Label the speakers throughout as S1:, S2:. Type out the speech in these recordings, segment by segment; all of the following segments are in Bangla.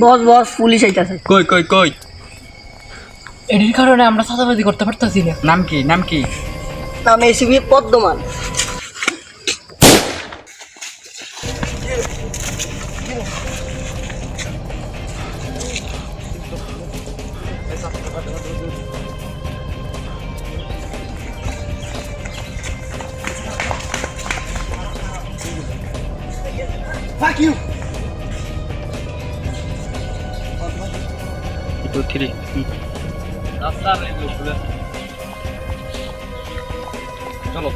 S1: বস বস পুলিশ আইতাছে।
S2: কই কই কই?
S3: এটির কারণে আমরা চাঁদাবাজি করতে পারতাছি না।
S2: নাম কি নাম কি?
S1: নাম ACB পদ্মমান।
S4: Fuck you!
S2: Itu kiri. Daftar itu sudah. Chalo.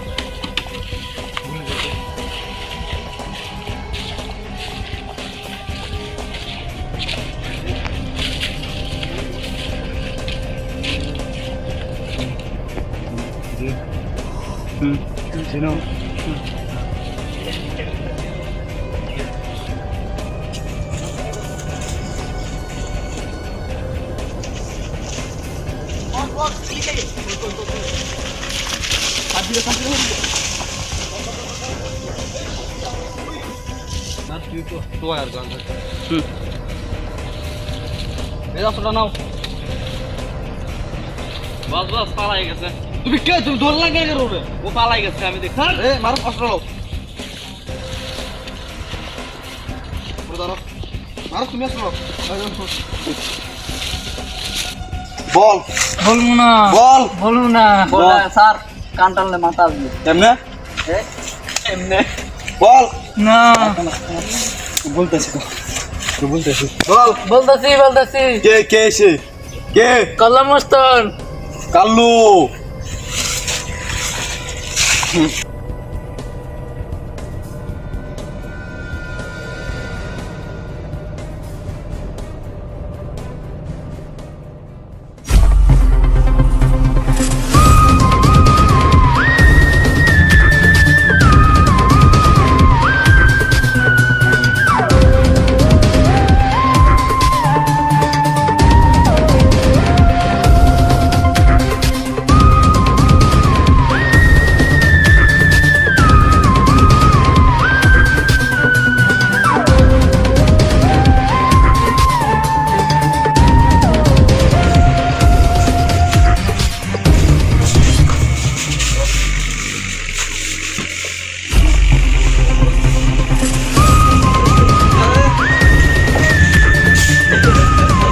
S2: Sino? Tua ya kan. Beda sudah naw. Bas bas পালাই গেছে। তুমি কে তুমি দৌড় লাগা কেন রে? ও পালাই গেছে আমি দেখছি। এ মারো কষ্ট নাও। পুরো ধরো। মারো তুমি আসো। বল
S3: বলবো না,
S4: বল
S3: বলবো না।
S1: বলে স্যার কান টানলে মাথা আসবে।
S4: এমনে
S1: এমনে
S4: বল
S3: না,
S4: বলতেছি তো বলতেছি বল
S3: বলতেছি।
S4: কে কে এসে কে
S3: কল্লা মস্তান।
S4: কাল্লু